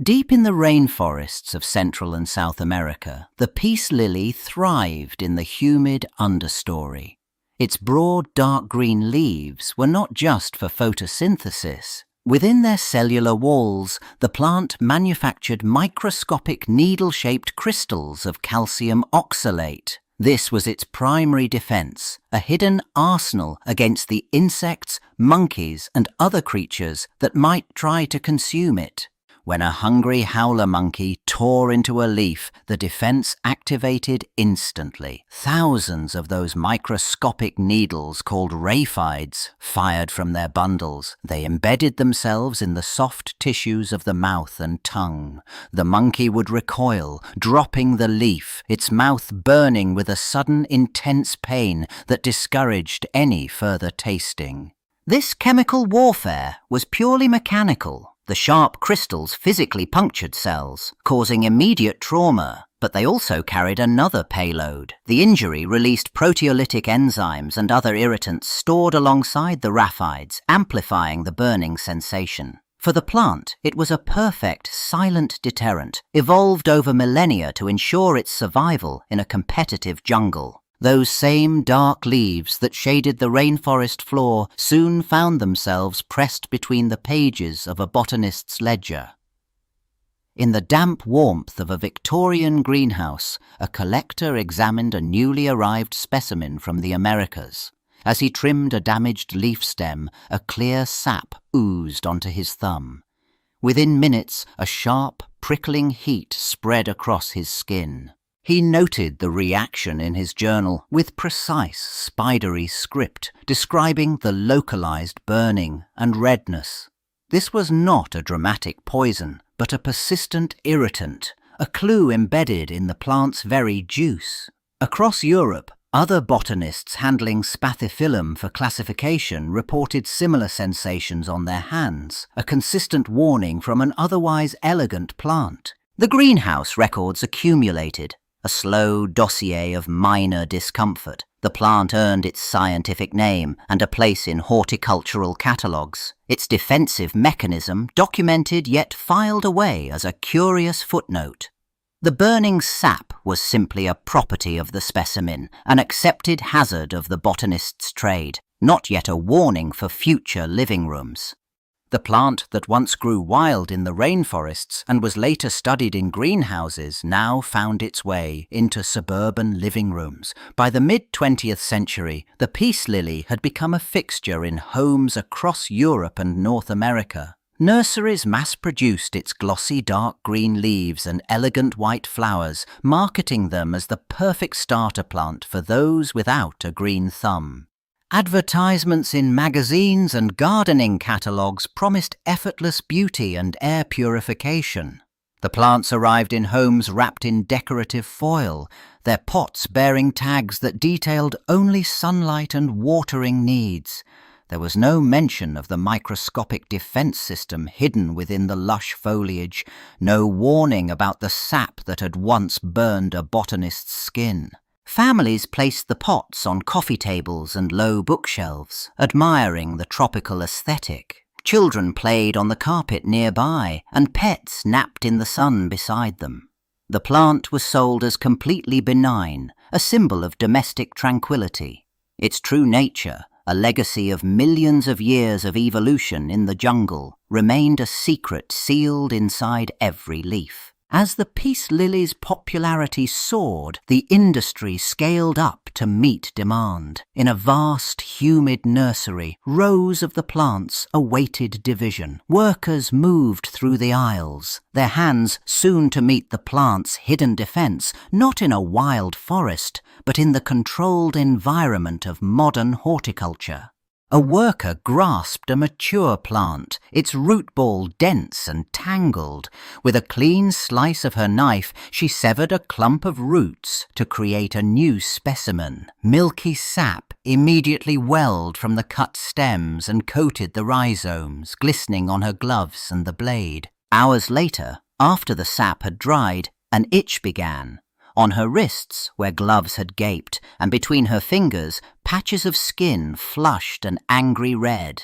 Deep in the rainforests of Central and South America, the peace lily thrived in the humid understory. Its broad dark green leaves were not just for photosynthesis. Within their cellular walls, the plant manufactured microscopic needle-shaped crystals of calcium oxalate. This was its primary defense, a hidden arsenal against the insects, monkeys, and other creatures that might try to consume it. When a hungry howler monkey tore into a leaf, the defense activated instantly. Thousands of those microscopic needles, called raphides, fired from their bundles. They embedded themselves in the soft tissues of the mouth and tongue. The monkey would recoil, dropping the leaf, its mouth burning with a sudden intense pain that discouraged any further tasting. This chemical warfare was purely mechanical. The sharp crystals physically punctured cells, causing immediate trauma, but they also carried another payload. The injury released proteolytic enzymes and other irritants stored alongside the raphides, amplifying the burning sensation. For the plant, it was a perfect, silent deterrent, evolved over millennia to ensure its survival in a competitive jungle. Those same dark leaves that shaded the rainforest floor soon found themselves pressed between the pages of a botanist's ledger. In the damp warmth of a Victorian greenhouse, a collector examined a newly arrived specimen from the Americas. As he trimmed a damaged leaf stem, a clear sap oozed onto his thumb. Within minutes, a sharp, prickling heat spread across his skin. He noted the reaction in his journal with precise, spidery script, describing the localized burning and redness. This was not a dramatic poison, but a persistent irritant, a clue embedded in the plant's very juice. Across Europe, other botanists handling Spathiphyllum for classification reported similar sensations on their hands, a consistent warning from an otherwise elegant plant. The greenhouse records accumulated, a slow dossier of minor discomfort. The plant earned its scientific name and a place in horticultural catalogues. Its defensive mechanism documented yet filed away as a curious footnote. The burning sap was simply a property of the specimen, an accepted hazard of the botanist's trade, not yet a warning for future living rooms. The plant that once grew wild in the rainforests and was later studied in greenhouses now found its way into suburban living rooms. By the mid-20th century, the peace lily had become a fixture in homes across Europe and North America. Nurseries mass-produced its glossy dark green leaves and elegant white flowers, marketing them as the perfect starter plant for those without a green thumb. Advertisements in magazines and gardening catalogues promised effortless beauty and air purification. The plants arrived in homes wrapped in decorative foil, their pots bearing tags that detailed only sunlight and watering needs. There was no mention of the microscopic defense system hidden within the lush foliage, no warning about the sap that had once burned a botanist's skin. Families placed the pots on coffee tables and low bookshelves, admiring the tropical aesthetic. Children played on the carpet nearby, and pets napped in the sun beside them. The plant was sold as completely benign, a symbol of domestic tranquility. Its true nature, a legacy of millions of years of evolution in the jungle, remained a secret sealed inside every leaf. As the peace lily's popularity soared, the industry scaled up to meet demand. In a vast, humid nursery, rows of the plants awaited division. Workers moved through the aisles, their hands soon to meet the plant's hidden defense, not in a wild forest, but in the controlled environment of modern horticulture. A worker grasped a mature plant, its root ball dense and tangled. With a clean slice of her knife, she severed a clump of roots to create a new specimen. Milky sap immediately welled from the cut stems and coated the rhizomes, glistening on her gloves and the blade. Hours later, after the sap had dried, an itch began. On her wrists, where gloves had gaped, and between her fingers, patches of skin flushed an angry red.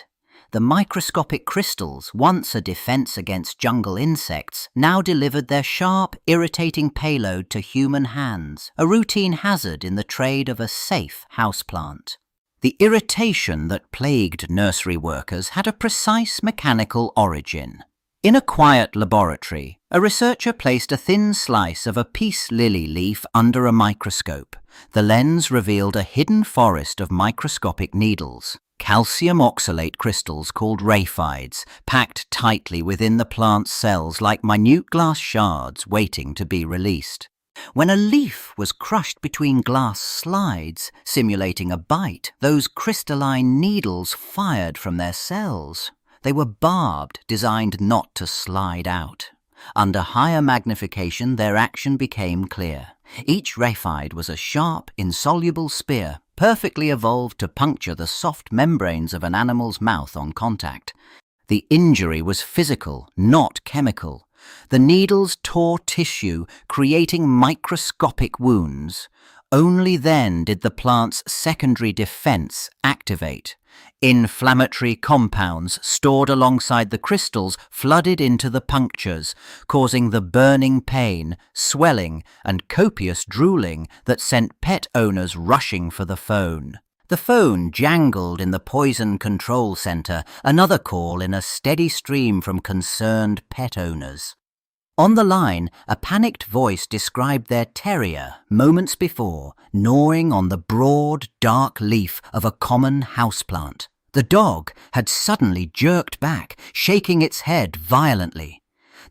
The microscopic crystals, once a defense against jungle insects, now delivered their sharp, irritating payload to human hands, a routine hazard in the trade of a safe houseplant. The irritation that plagued nursery workers had a precise mechanical origin. In a quiet laboratory, a researcher placed a thin slice of a peace lily leaf under a microscope. The lens revealed a hidden forest of microscopic needles, calcium oxalate crystals called raphides, packed tightly within the plant's cells like minute glass shards waiting to be released. When a leaf was crushed between glass slides, simulating a bite, those crystalline needles fired from their cells. They were barbed, designed not to slide out. Under higher magnification, their action became clear. Each raphide was a sharp, insoluble spear, perfectly evolved to puncture the soft membranes of an animal's mouth on contact. The injury was physical, not chemical. The needles tore tissue, creating microscopic wounds. Only then did the plant's secondary defense activate. Inflammatory compounds stored alongside the crystals flooded into the punctures, causing the burning pain, swelling, and copious drooling that sent pet owners rushing for the phone. The phone jangled in the poison control center, another call in a steady stream from concerned pet owners. On the line, a panicked voice described their terrier, moments before, gnawing on the broad, dark leaf of a common houseplant. The dog had suddenly jerked back, shaking its head violently.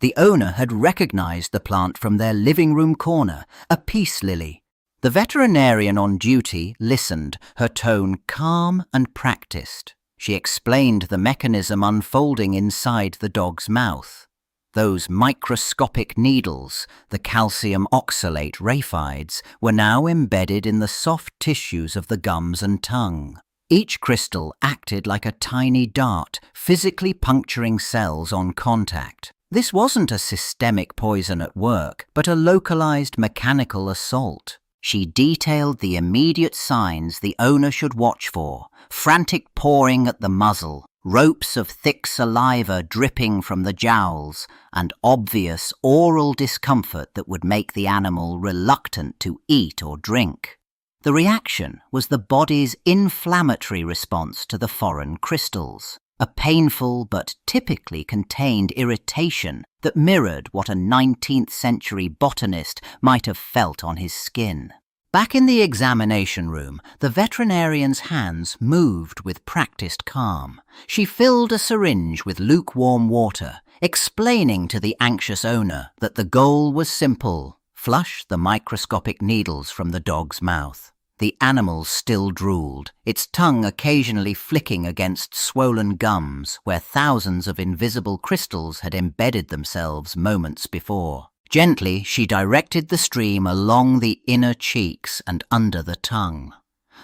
The owner had recognized the plant from their living room corner, a peace lily. The veterinarian on duty listened, her tone calm and practiced. She explained the mechanism unfolding inside the dog's mouth. Those microscopic needles, the calcium oxalate raphides, were now embedded in the soft tissues of the gums and tongue. Each crystal acted like a tiny dart, physically puncturing cells on contact. This wasn't a systemic poison at work, but a localized mechanical assault. She detailed the immediate signs the owner should watch for: frantic pawing at the muzzle, ropes of thick saliva dripping from the jowls, and obvious oral discomfort that would make the animal reluctant to eat or drink. The reaction was the body's inflammatory response to the foreign crystals, a painful but typically contained irritation that mirrored what a 19th century botanist might have felt on his skin. Back in the examination room, the veterinarian's hands moved with practiced calm. She filled a syringe with lukewarm water, explaining to the anxious owner that the goal was simple: flush the microscopic needles from the dog's mouth. The animal still drooled, its tongue occasionally flicking against swollen gums where thousands of invisible crystals had embedded themselves moments before. Gently, she directed the stream along the inner cheeks and under the tongue.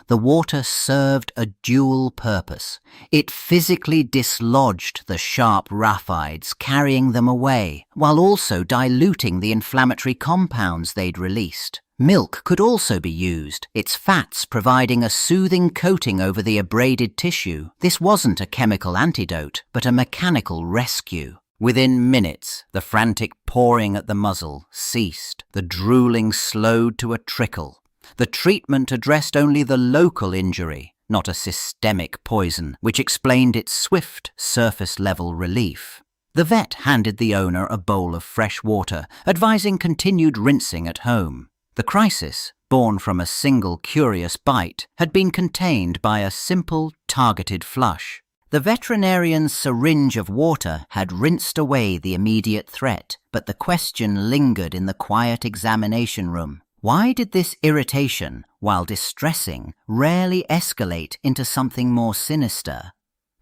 The water served a dual purpose. It physically dislodged the sharp raphides, carrying them away, while also diluting the inflammatory compounds they'd released. Milk could also be used, its fats providing a soothing coating over the abraded tissue. This wasn't a chemical antidote, but a mechanical rescue. Within minutes, the frantic pawing at the muzzle ceased. The drooling slowed to a trickle. The treatment addressed only the local injury, not a systemic poison, which explained its swift, surface-level relief. The vet handed the owner a bowl of fresh water, advising continued rinsing at home. The crisis, born from a single curious bite, had been contained by a simple, targeted flush. The veterinarian's syringe of water had rinsed away the immediate threat, but the question lingered in the quiet examination room. Why did this irritation, while distressing, rarely escalate into something more sinister?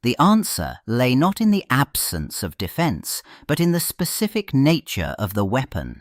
The answer lay not in the absence of defense, but in the specific nature of the weapon.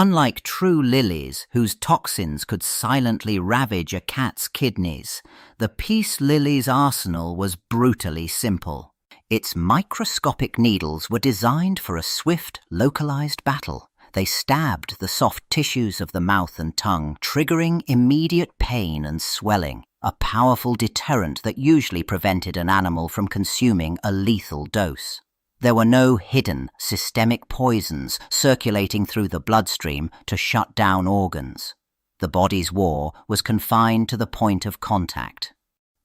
Unlike true lilies, whose toxins could silently ravage a cat's kidneys, the peace lily's arsenal was brutally simple. Its microscopic needles were designed for a swift, localized battle. They stabbed the soft tissues of the mouth and tongue, triggering immediate pain and swelling. a powerful deterrent that usually prevented an animal from consuming a lethal dose. There were no hidden, systemic poisons circulating through the bloodstream to shut down organs. The body's war was confined to the point of contact.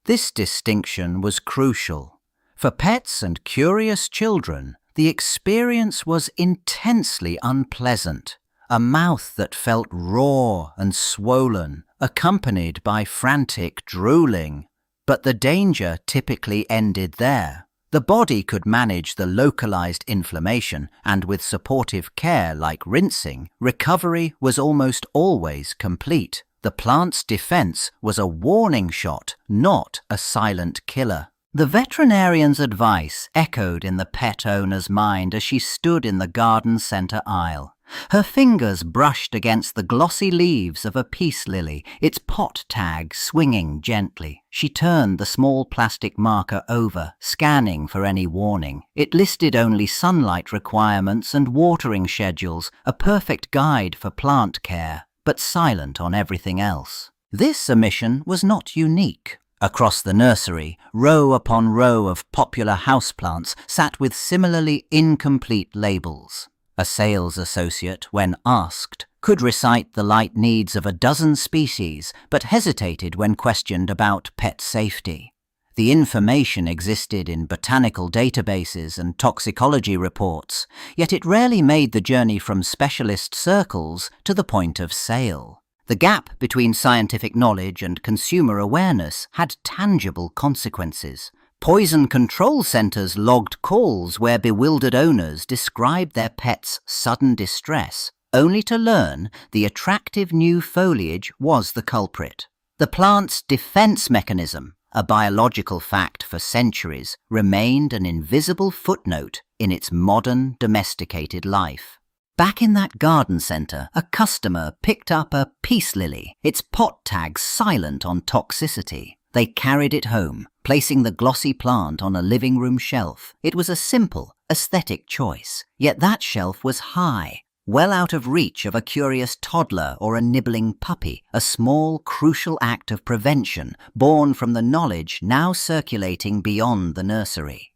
This distinction was crucial. For pets and curious children, the experience was intensely unpleasant. A mouth that felt raw and swollen, accompanied by frantic drooling. But the danger typically ended there. The body could manage the localized inflammation, and with supportive care like rinsing, recovery was almost always complete. The plant's defense was a warning shot, not a silent killer. The veterinarian's advice echoed in the pet owner's mind as she stood in the garden center aisle. Her fingers brushed against the glossy leaves of a peace lily, its pot tag swinging gently. She turned the small plastic marker over, scanning for any warning. It listed only sunlight requirements and watering schedules, a perfect guide for plant care, but silent on everything else. This omission was not unique. Across the nursery, row upon row of popular houseplants sat with similarly incomplete labels. A sales associate, when asked, could recite the light needs of a dozen species, but hesitated when questioned about pet safety. The information existed in botanical databases and toxicology reports, yet it rarely made the journey from specialist circles to the point of sale. The gap between scientific knowledge and consumer awareness had tangible consequences. Poison control centers logged calls where bewildered owners described their pets' sudden distress, only to learn the attractive new foliage was the culprit. The plant's defense mechanism, a biological fact for centuries, remained an invisible footnote in its modern domesticated life. Back in that garden center, a customer picked up a peace lily, its pot tag silent on toxicity. They carried it home, placing the glossy plant on a living room shelf. It was a simple, aesthetic choice, yet that shelf was high, well out of reach of a curious toddler or a nibbling puppy, a small, crucial act of prevention born from the knowledge now circulating beyond the nursery.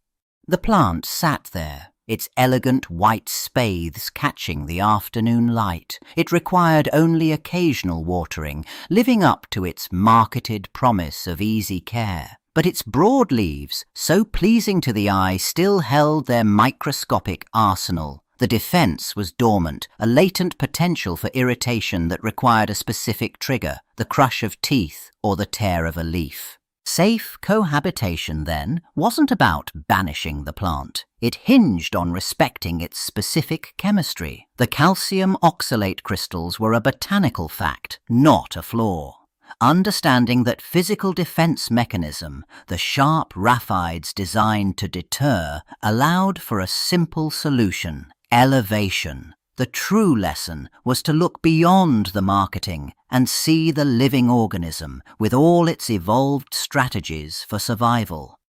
The plant sat there, its elegant white spathes catching the afternoon light. It required only occasional watering, living up to its marketed promise of easy care. But its broad leaves, so pleasing to the eye, still held their microscopic arsenal. The defense was dormant, a latent potential for irritation that required a specific trigger, the crush of teeth or the tear of a leaf. Safe cohabitation, then, wasn't about banishing the plant. It hinged on respecting its specific chemistry. The calcium oxalate crystals were a botanical fact, not a flaw. Understanding that physical defense mechanism, the sharp raphides designed to deter, allowed for a simple solution: elevation. The true lesson was to look beyond the marketing and see the living organism with all its evolved strategies for survival.